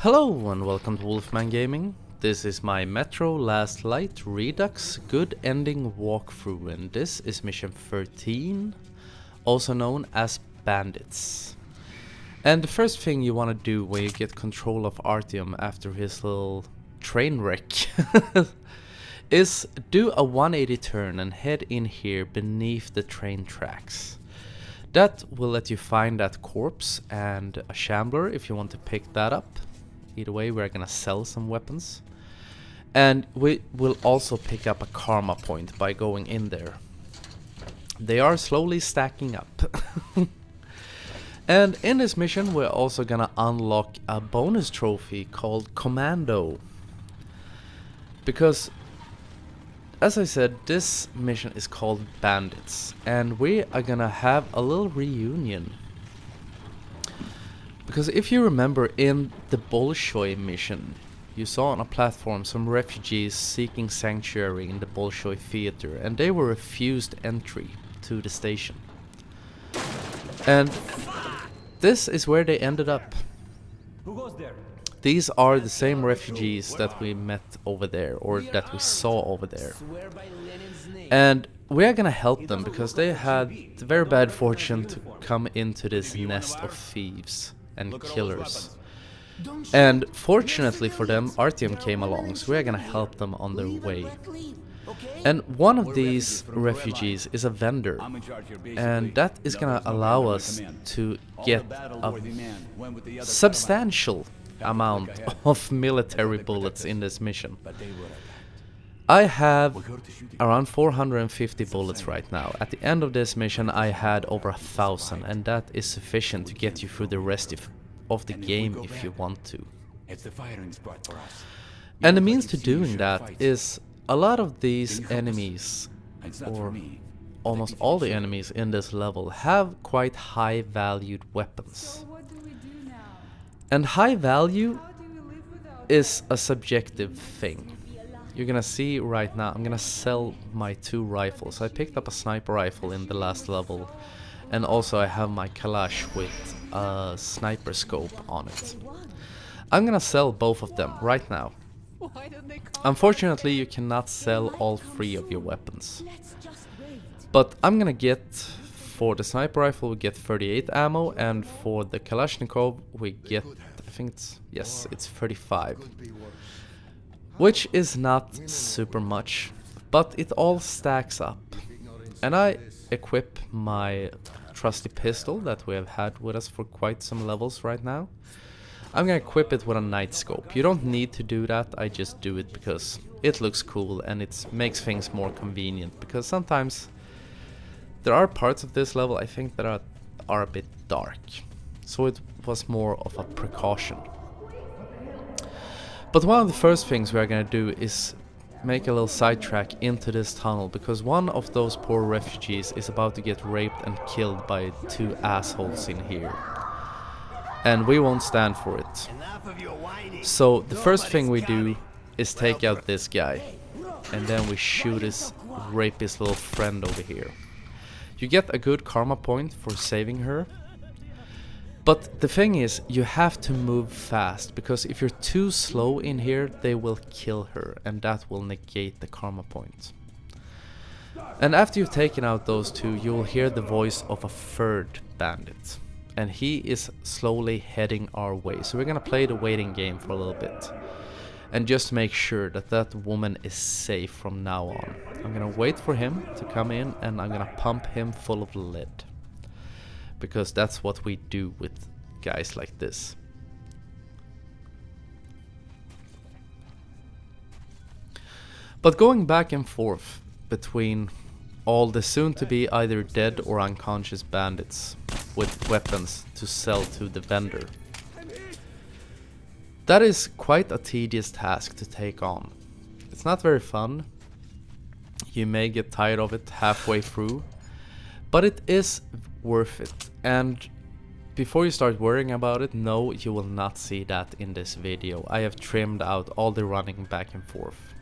Hello and welcome to Wolfman Gaming. This is my Metro Last Light Redux Good Ending walkthrough, and this is mission 13, also known as Bandits. And the first thing you want to do when you get control of Artyom after his little train wreck is do a 180 turn and head in here beneath the train tracks. That will let you find that corpse and a shambler if you want to pick that up. Either way, we're gonna sell some weapons. And we will also pick up a karma point by going in there. They are slowly stacking up. And in this mission, we're also gonna unlock a bonus trophy called Commando. Because, as I said, this mission is called Bandits. And we are gonna have a little reunion. Because if you remember in the Bolshoi mission, you saw on a platform some refugees seeking sanctuary in the Bolshoi theater, and they were refused entry to the station. And this is where they ended up. Who goes there? These are the same refugees that we met over there, or that we saw over there. And we are gonna help them because they had the very bad fortune to come into this nest of thieves and killers. And fortunately for them, Artyom came along, so we're gonna help them on their way. And one of these refugees is a vendor, and that is gonna allow us to get a substantial amount of military bullets in this mission. I have around 450 bullets right now. At the end of this mission I had over 1,000, and that is sufficient to get you through the rest of the game if you want to. And the means to doing that is a lot of these enemies, or almost all the enemies in this level, have quite high valued weapons. And high value is a subjective thing. You're gonna see right now, I'm gonna sell my 2 rifles. I picked up a sniper rifle in the last level, and also I have my Kalash with a sniper scope on it. I'm gonna sell both of them right now. Unfortunately, you cannot sell all 3 of your weapons. But I'm gonna get, for the sniper rifle we get 38 ammo, and for the Kalashnikov we get, I think it's 35. Which is not super much, but it all stacks up. And I equip my trusty pistol that we have had with us for quite some levels right now. I'm gonna equip it with a night scope. You don't need to do that, I just do it because it looks cool and it makes things more convenient. Because sometimes there are parts of this level I think that are a bit dark. So it was more of a precaution. But one of the first things we are gonna do is make a little sidetrack into this tunnel, because one of those poor refugees is about to get raped and killed by 2 assholes in here. And we won't stand for it. So the first thing we do is take out this guy, and then we shoot his rapist little friend over here. You get a good karma point for saving her. But the thing is, you have to move fast, because if you're too slow in here, they will kill her, and that will negate the karma point. And after you've taken out those 2, you will hear the voice of a 3rd bandit. And he is slowly heading our way. So we're gonna play the waiting game for a little bit. And just make sure that that woman is safe from now on. I'm gonna wait for him to come in, and I'm gonna pump him full of lead. Because that's what we do with guys like this. But going back and forth between all the soon-to-be either dead or unconscious bandits with weapons to sell to the vendor, that is quite a tedious task to take on. It's not very fun. You may get tired of it halfway through, but it is worth it. And before you start worrying about it, no, you will not see that in this video. I have trimmed out all the running back and forth,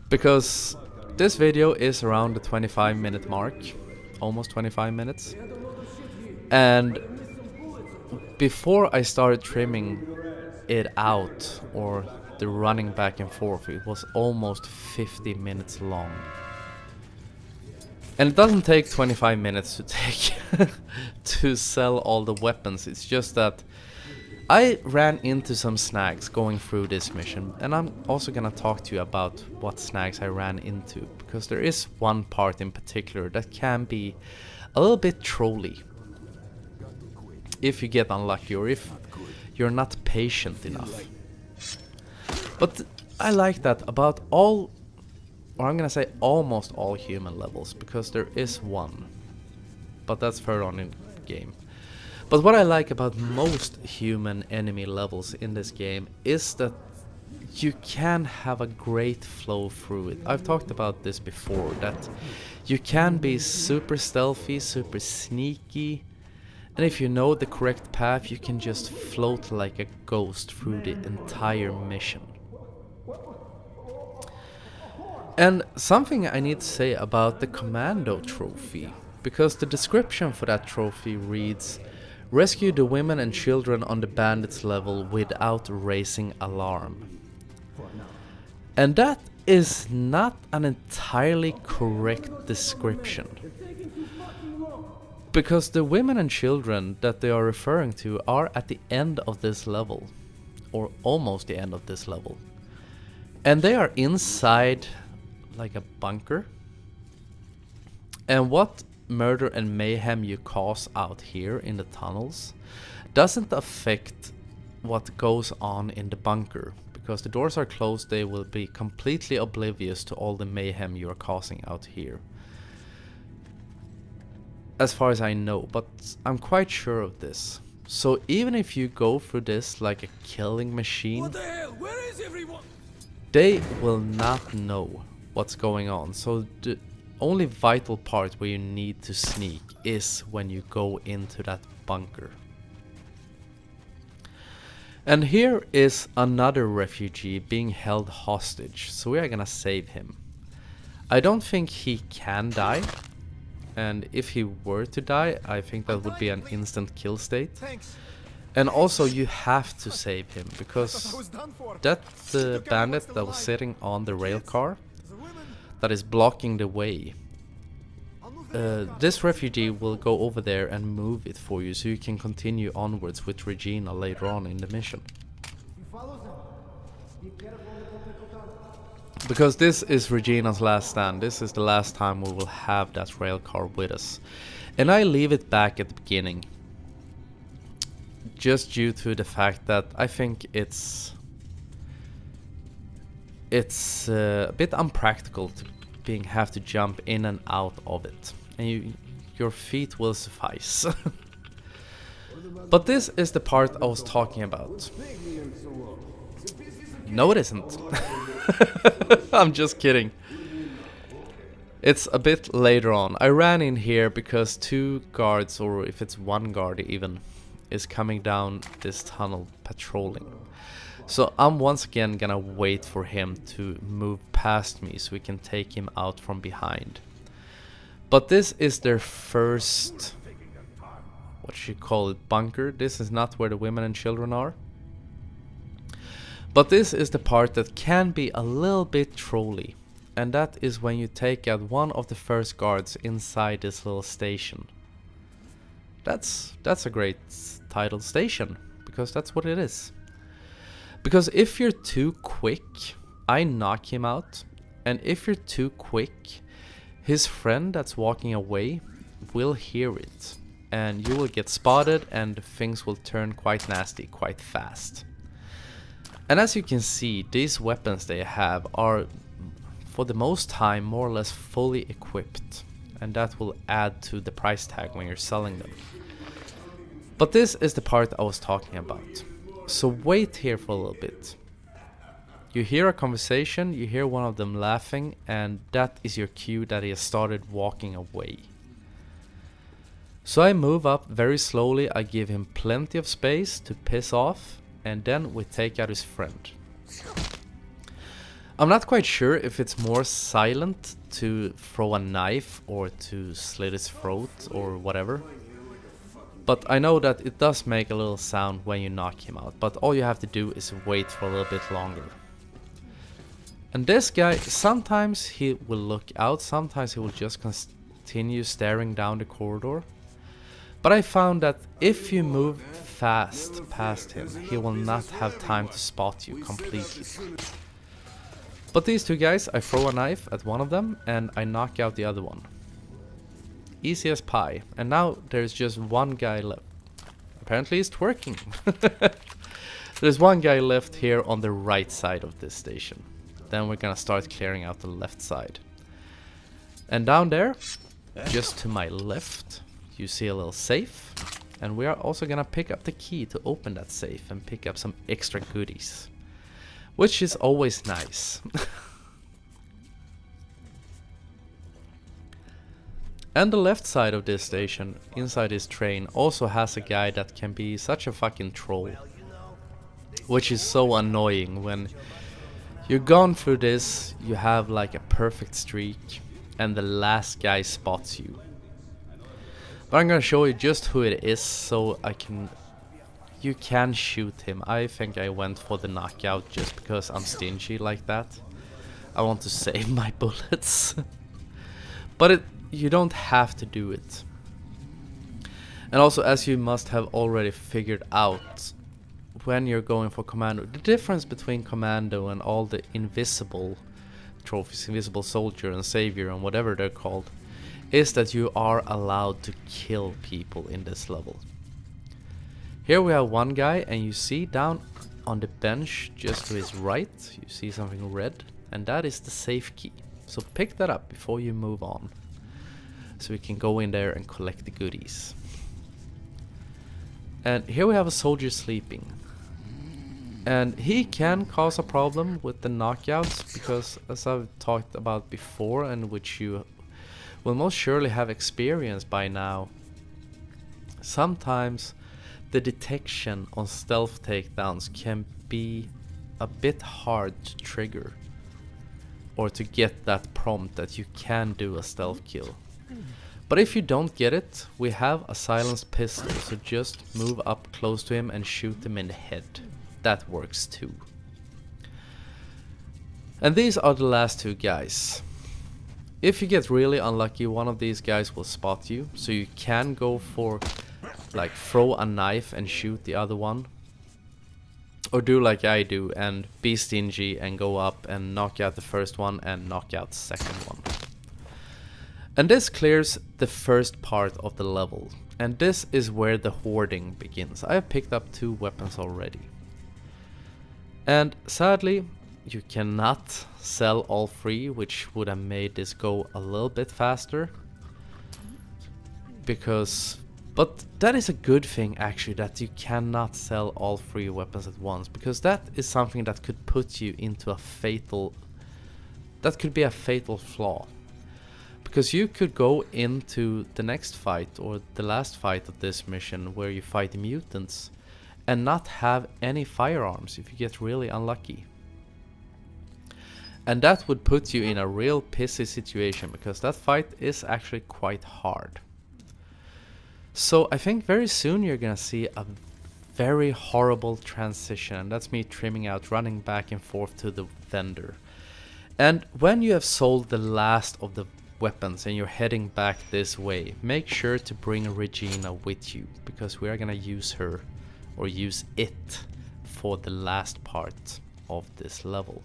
because this video is around the 25-minute mark, almost 25 minutes. And before I started trimming it out, or the running back and forth, it was almost 50 minutes long. And it doesn't take 25 minutes to take to sell all the weapons. It's just that I ran into some snags going through this mission, and I'm also gonna talk to you about what snags I ran into, because there is one part in particular that can be a little bit trolly if you get unlucky, or if you're not patient enough. But I like that about all, or I'm gonna say almost all human levels, because there is one, but that's further on in the game. But what I like about most human enemy levels in this game is that you can have a great flow through it. I've talked about this before, that you can be super stealthy, super sneaky, and if you know the correct path, you can just float like a ghost through the entire mission. And something I need to say about the Commando trophy, because the description for that trophy reads, "Rescue the women and children on the bandits level without raising alarm." And that is not an entirely correct description, because the women and children that they are referring to are at the end of this level, or almost the end of this level, and they are inside like a bunker. And what murder and mayhem you cause out here in the tunnels doesn't affect what goes on in the bunker, because the doors are closed. They will be completely oblivious to all the mayhem you are causing out here, as far as I know, but I'm quite sure of this. So even if you go through this like a killing machine, What the hell? Where is everyone? they will not know what's going on. So the only vital part where you need to sneak is when you go into that bunker. And here is another refugee being held hostage, so we are gonna save him. I don't think he can die, and if he were to die, I think that would be an instant kill state. Thanks. And also you have to save him, because that bandit that was sitting on the rail car that is blocking the way, this refugee will go over there and move it for you, so you can continue onwards with Regina later on in the mission. Because this is Regina's last stand. This is the last time we will have that rail car with us. And I leave it back at the beginning, just due to the fact that I think it's a bit unpractical to have to jump in and out of it, and your feet will suffice. But this is the part I was talking about. No, it isn't. I'm just kidding. It's a bit later on. I ran in here because 2 guards, or if it's 1 guard even, is coming down this tunnel patrolling. So I'm once again gonna wait for him to move past me so we can take him out from behind. But this is their first, what should you call it, bunker. This is not where the women and children are. But this is the part that can be a little bit trolly. And that is when you take out one of the first guards inside this little station. That's a great title, station, because that's what it is. Because if you're too quick, I knock him out. And if you're too quick, his friend that's walking away will hear it. And you will get spotted, and things will turn quite nasty quite fast. And as you can see, these weapons they have are, for the most time, more or less fully equipped. And that will add to the price tag when you're selling them. But this is the part I was talking about. So wait here for a little bit. You hear a conversation, you hear one of them laughing, and that is your cue that he has started walking away. So I move up very slowly, I give him plenty of space to piss off, and then we take out his friend. I'm not quite sure if it's more silent to throw a knife or to slit his throat or whatever. But I know that it does make a little sound when you knock him out, but all you have to do is wait for a little bit longer. And this guy, sometimes he will look out, sometimes he will just continue staring down the corridor. But I found that if you move fast past him, he will not have time to spot you completely. But these two guys, I throw a knife at one of them and I knock out the other one. Easy as pie. And now there's just one guy left. Apparently he's twerking. There's one guy left here on the right side of this station. Then we're gonna start clearing out the left side. And down there, just to my left, you see a little safe. And we are also gonna pick up the key to open that safe and pick up some extra goodies. Which is always nice. And the left side of this station, inside this train, also has a guy that can be such a fucking troll. Which is so annoying when you're gone through this, you have like a perfect streak, and the last guy spots you. But I'm gonna show you just who it is, so you can shoot him. I think I went for the knockout just because I'm stingy like that. I want to save my bullets. But you don't have to do it. And also, as you must have already figured out, when you're going for commando, the difference between commando and all the invisible trophies, invisible soldier and savior and whatever they're called, is that you are allowed to kill people in this level. Here we have one guy, and you see down on the bench just to his right, you see something red, and that is the safe key. So pick that up before you move on, so we can go in there and collect the goodies. And here we have a soldier sleeping. And he can cause a problem with the knockouts, because as I've talked about before, and which you will most surely have experienced by now, sometimes the detection on stealth takedowns can be a bit hard to trigger, or to get that prompt that you can do a stealth kill. But if you don't get it, we have a silenced pistol, so just move up close to him and shoot him in the head. That works too. And these are the last two guys. If you get really unlucky, one of these guys will spot you, so you can go for like throw a knife and shoot the other one. Or do like I do and be stingy and go up and knock out the first one and knock out the second one. And this clears the first part of the level. And this is where the hoarding begins. I have picked up 2 weapons already. And sadly, you cannot sell all 3, which would have made this go a little bit faster. But that is a good thing actually, that you cannot sell all 3 weapons at once, because that is something that could put you into a fatal... that could be a fatal flaw. Because you could go into the next fight, or the last fight of this mission, where you fight the mutants, and not have any firearms if you get really unlucky. And that would put you in a real pissy situation, because that fight is actually quite hard. So I think very soon you're gonna see a very horrible transition, and that's me trimming out, running back and forth to the vendor. And when you have sold the last of the weapons and you're heading back this way, make sure to bring Regina with you, because we are gonna use her, or use it, for the last part of this level.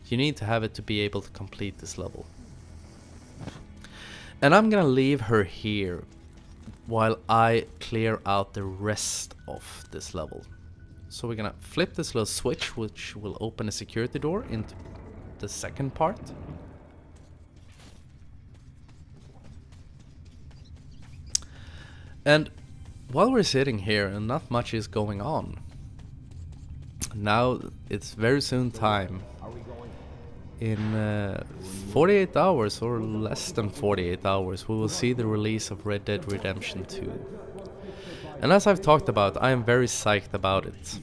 You need to have it to be able to complete this level. And I'm gonna leave her here while I clear out the rest of this level. So we're gonna flip this little switch, which will open a security door into the second part. And while we're sitting here and not much is going on, now it's very soon time. In 48 hours or less than 48 hours, we will see the release of Red Dead Redemption 2. And as I've talked about, I am very psyched about it.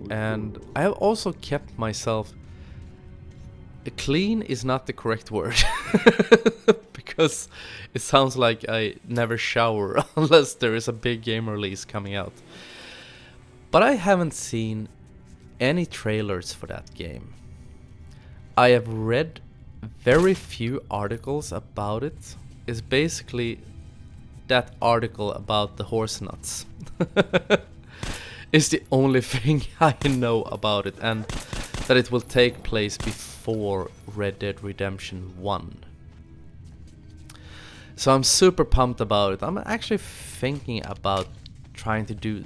And I have also kept myself Clean is not the correct word. Because it sounds like I never shower unless there is a big game release coming out. But I haven't seen any trailers for that game. I have read very few articles about it. It's basically that article about the horse nuts. It's the only thing I know about it, and that it will take place before Red Dead Redemption 1. So I'm super pumped about it. I'm actually thinking about trying to do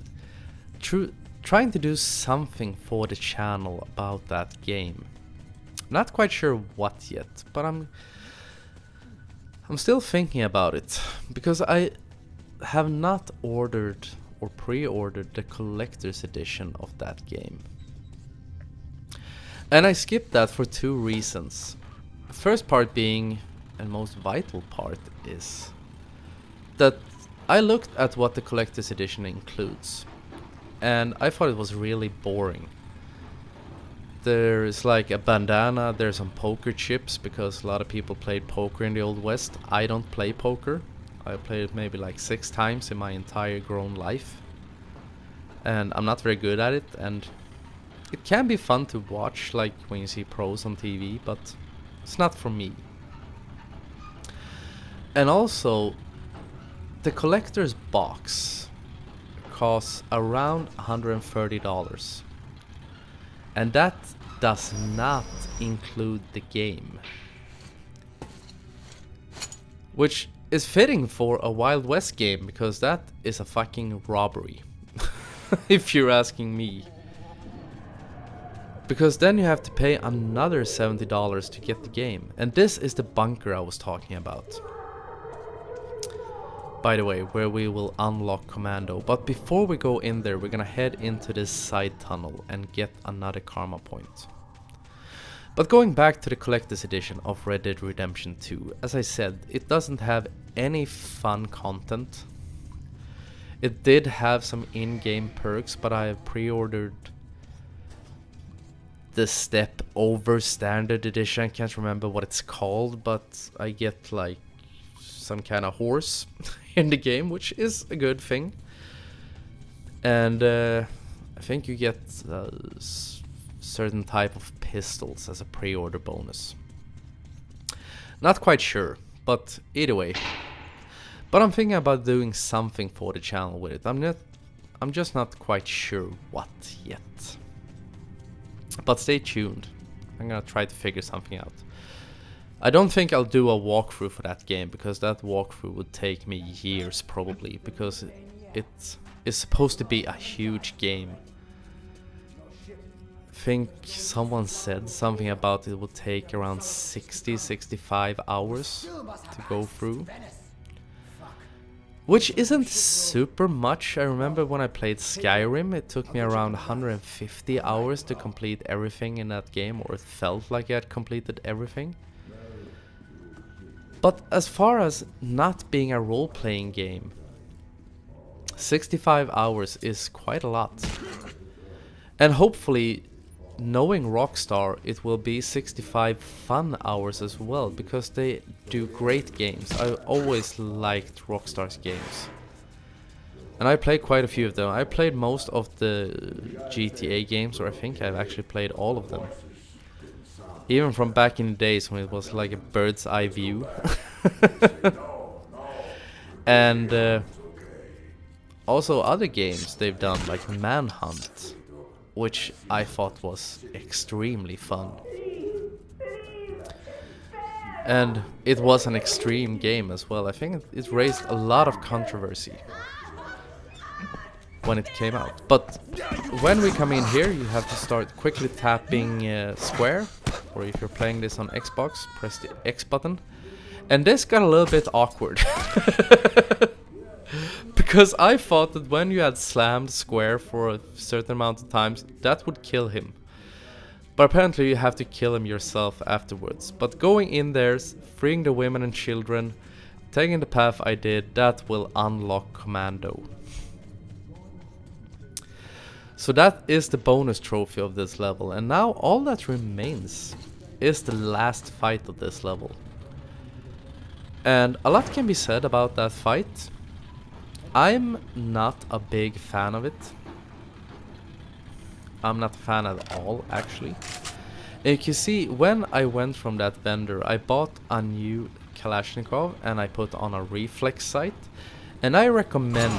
something for the channel about that game. Not quite sure what yet, but I'm still thinking about it, because I have not ordered or pre-ordered the collector's edition of that game. And I skipped that for two reasons. The first part being, and most vital part, is that I looked at what the collector's edition includes, and I thought it was really boring. There's like a bandana, there's some poker chips, because a lot of people played poker in the Old West. I don't play poker. I played it maybe like 6 times in my entire grown life, and I'm not very good at it, and it can be fun to watch, like when you see pros on TV, but it's not for me. And also, the collector's box costs around $130, and that does not include the game, which is fitting for a Wild West game, because that is a fucking robbery. If you're asking me. Because then you have to pay another $70 to get the game. And this is the bunker I was talking about, by the way, where we will unlock Commando. But before we go in there, we're gonna head into this side tunnel and get another karma point. But going back to the collector's edition of Red Dead Redemption 2, as I said, it doesn't have any fun content. It did have some in-game perks, but I have pre-ordered the step over standard edition. I can't remember what it's called, but I get like some kind of horse in the game, which is a good thing. And I think you get certain type of pistols as a pre-order bonus. Not quite sure, but either way. But I'm thinking about doing something for the channel with it. I'm just not quite sure what yet. But stay tuned. I'm gonna try to figure something out. I don't think I'll do a walkthrough for that game, because that walkthrough would take me years probably, because it is supposed to be a huge game. I think someone said something about it would take around 60-65 hours to go through, which isn't super much. I remember when I played Skyrim, it took me around 150 hours to complete everything in that game, or it felt like I had completed everything. But as far as not being a role-playing game, 65 hours is quite a lot. And hopefully, knowing Rockstar, it will be 65 fun hours as well, because they do great games. I always liked Rockstar's games, and I played quite a few of them. I played most of the GTA games, or I think I've actually played all of them, even from back in the days when it was like a bird's eye view. And also other games they've done, like Manhunt, which I thought was extremely fun. And it was an extreme game as well. I think it raised a lot of controversy when it came out. But when we come in here, you have to start quickly tapping square, or if you're playing this on Xbox, press the X button. And this got a little bit awkward. Because I thought that when you had slammed square for a certain amount of times, that would kill him. But apparently you have to kill him yourself afterwards. But going in there, freeing the women and children, taking the path I did, that will unlock Commando. So that is the bonus trophy of this level. And now all that remains is the last fight of this level. And a lot can be said about that fight. I'm not a big fan of it. I'm not a fan at all, actually. And you can see, when I went from that vendor, I bought a new Kalashnikov and I put on a reflex sight. And I recommend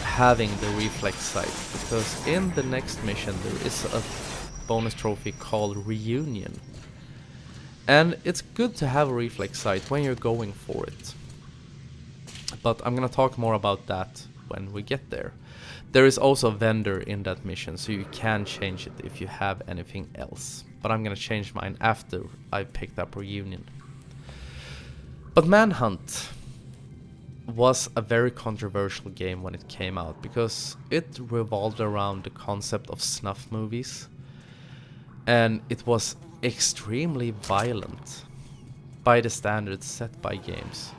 having the reflex sight, because in the next mission there is a bonus trophy called Reunion. And it's good to have a reflex sight when you're going for it. But I'm gonna talk more about that when we get there. There is also a vendor in that mission, so you can change it if you have anything else. But I'm gonna change mine after I picked up Reunion. But Manhunt was a very controversial game when it came out, because it revolved around the concept of snuff movies. And it was extremely violent by the standards set by games.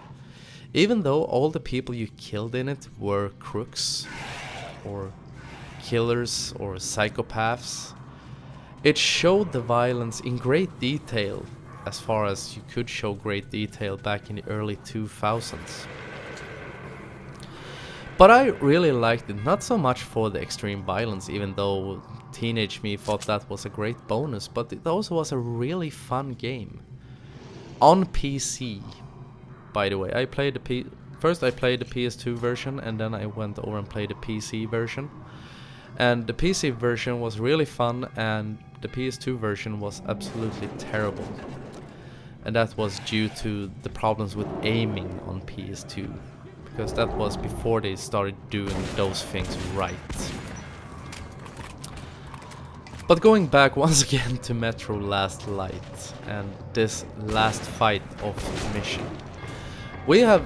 Even though all the people you killed in it were crooks or killers or psychopaths, it showed the violence in great detail, as far as you could show great detail back in the early 2000s. But I really liked it, not so much for the extreme violence, even though teenage me thought that was a great bonus, but it also was a really fun game. On PC, by the way. First I played the PS2 version, and then I went over and played the PC version. And the PC version was really fun, and the PS2 version was absolutely terrible. And that was due to the problems with aiming on PS2, because that was before they started doing those things right. But going back once again to Metro Last Light and this last fight of the mission. We have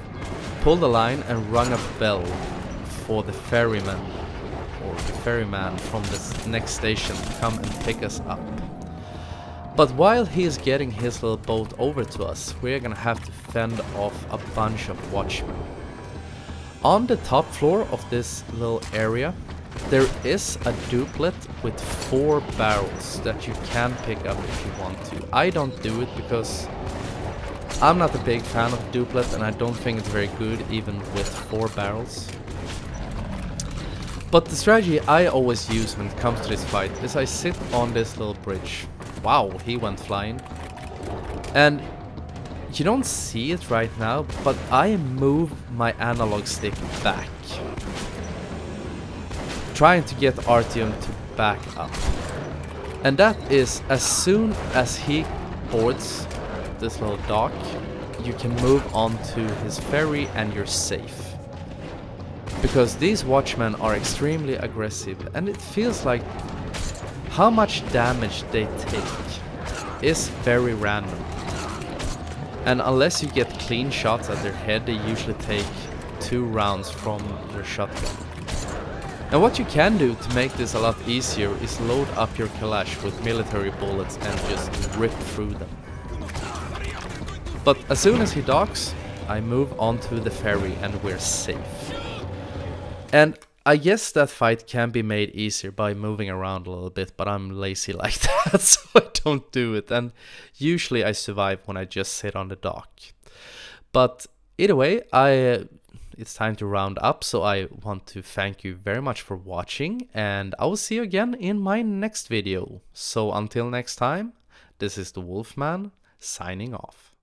pulled a line and rung a bell for the ferryman from the next station to come and pick us up. But while he is getting his little boat over to us, we're gonna have to fend off a bunch of watchmen. On the top floor of this little area, there is a duplet with 4 barrels that you can pick up if you want to. I don't do it because I'm not a big fan of duplet, and I don't think it's very good even with 4 barrels. But the strategy I always use when it comes to this fight is I sit on this little bridge. Wow, he went flying. And you don't see it right now, but I move my analog stick back, trying to get Artyom to back up. And that is, as soon as he boards this little dock, you can move on to his ferry and you're safe. Because these watchmen are extremely aggressive, and it feels like how much damage they take is very random. And unless you get clean shots at their head, they usually take 2 rounds from their shotgun. And what you can do to make this a lot easier is load up your Kalash with military bullets and just rip through them. But as soon as he docks, I move onto the ferry and we're safe. And I guess that fight can be made easier by moving around a little bit, but I'm lazy like that, so I don't do it. And usually I survive when I just sit on the dock. But either way, it's time to round up, so I want to thank you very much for watching, and I will see you again in my next video. So until next time, this is the Wolfman signing off.